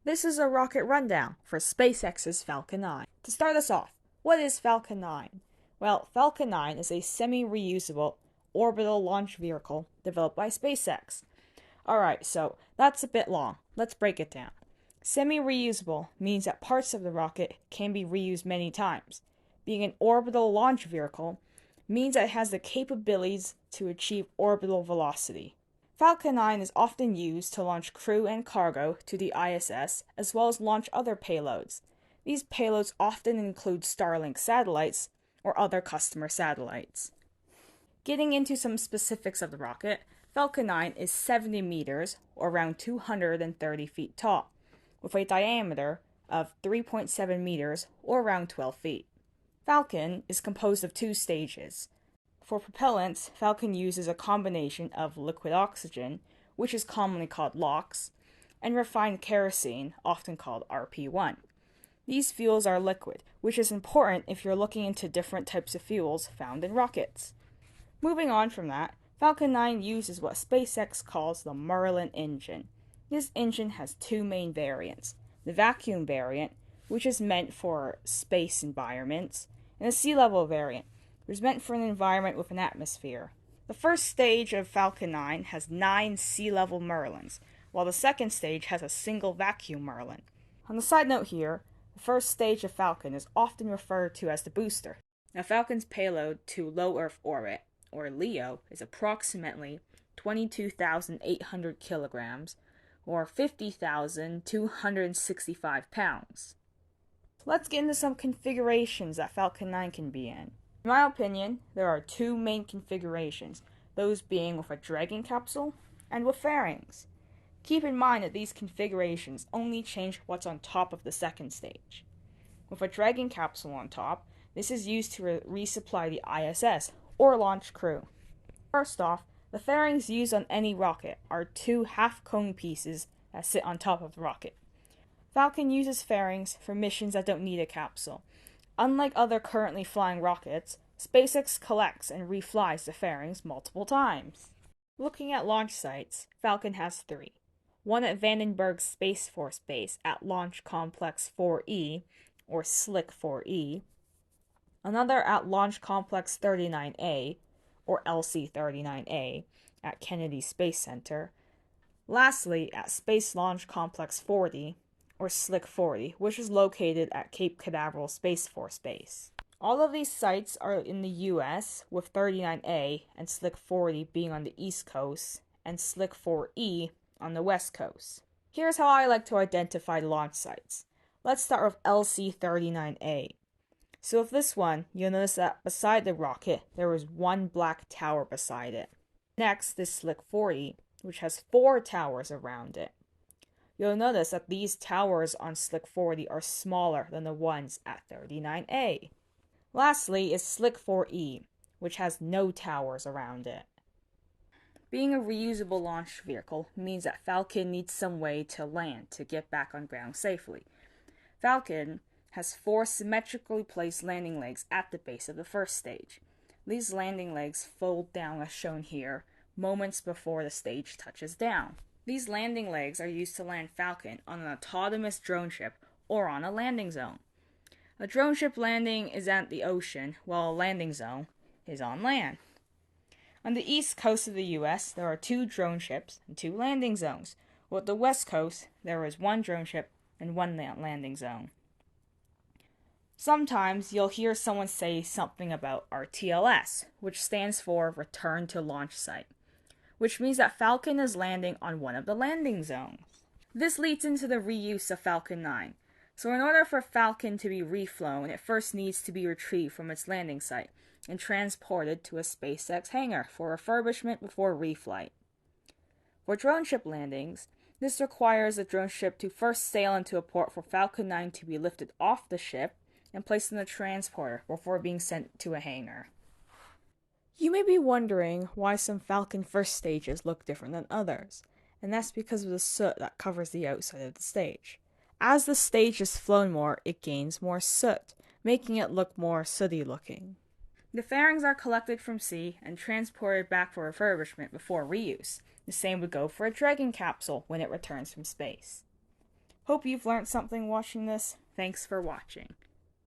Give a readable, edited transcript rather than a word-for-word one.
This is a rocket rundown for SpaceX's Falcon 9. To start us off, what is Falcon 9? Well, Falcon 9 is a semi-reusable orbital launch vehicle developed by SpaceX. Alright, so that's a bit long. Let's break it down. Semi-reusable means that parts of the rocket can be reused many times. Being an orbital launch vehicle means that it has the capabilities to achieve orbital velocity. Falcon 9 is often used to launch crew and cargo to the ISS, as well as launch other payloads. These payloads often include Starlink satellites or other customer satellites. Getting into some specifics of the rocket, Falcon 9 is 70 meters, or around 230 feet tall, with a diameter of 3.7 meters, or around 12 feet. Falcon is composed of two stages. For propellants, Falcon uses a combination of liquid oxygen, which is commonly called LOX, and refined kerosene, often called RP1. These fuels are liquid, which is important if you're looking into different types of fuels found in rockets. Moving on from that, Falcon 9 uses what SpaceX calls the Merlin engine. This engine has two main variants: the vacuum variant, which is meant for space environments, and the sea level variant, which is meant for an environment with an atmosphere. The first stage of Falcon 9 has 9 sea level Merlins, while the second stage has a single vacuum Merlin. On the side note here, the first stage of Falcon is often referred to as the booster. Now, Falcon's payload to low Earth orbit, or LEO, is approximately 22,800 kilograms, or 50,265 pounds. Let's get into some configurations that Falcon 9 can be in. In my opinion, there are two main configurations, those being with a Dragon capsule and with fairings. Keep in mind that these configurations only change what's on top of the second stage. With a Dragon capsule on top, this is used to resupply the ISS, or launch crew. First off, the fairings used on any rocket are two half-cone pieces that sit on top of the rocket. Falcon uses fairings for missions that don't need a capsule. Unlike other currently flying rockets, SpaceX collects and reflies the fairings multiple times. Looking at launch sites, Falcon has three. One at Vandenberg Space Force Base at Launch Complex 4E, or SLIC 4E. Another at Launch Complex 39A, or LC 39A, at Kennedy Space Center. Lastly, at Space Launch Complex 40, or SLIC 40, which is located at Cape Canaveral Space Force Base. All of these sites are in the US, with 39A and SLIC 40 being on the East Coast, and SLIC 4E on the West Coast. Here's how I like to identify launch sites. Let's start with LC 39A. So with this one, you'll notice that beside the rocket, there is one black tower beside it. Next is SLIC 40, which has 4 towers around it. You'll notice that these towers on SLIC 40 are smaller than the ones at 39A. Lastly is SLIC 4E, which has no towers around it. Being a reusable launch vehicle means that Falcon needs some way to land to get back on ground safely. Falcon has 4 symmetrically placed landing legs at the base of the first stage. These landing legs fold down as shown here, moments before the stage touches down. These landing legs are used to land Falcon on an autonomous drone ship or on a landing zone. A drone ship landing is at the ocean, while a landing zone is on land. On the east coast of the US, there are 2 drone ships and 2 landing zones, while at the west coast, there is 1 drone ship and 1 landing zone. Sometimes you'll hear someone say something about RTLS, which stands for Return to Launch Site, which means that Falcon is landing on one of the landing zones. This leads into the reuse of Falcon 9. So in order for Falcon to be reflown, it first needs to be retrieved from its landing site and transported to a SpaceX hangar for refurbishment before reflight. For drone ship landings, this requires the drone ship to first sail into a port for Falcon 9 to be lifted off the ship and placed in the transporter before being sent to a hangar. You may be wondering why some Falcon first stages look different than others, and that's because of the soot that covers the outside of the stage. As the stage is flown more, it gains more soot, making it look more sooty looking. The fairings are collected from sea and transported back for refurbishment before reuse. The same would go for a Dragon capsule when it returns from space. Hope you've learned something watching this. Thanks for watching.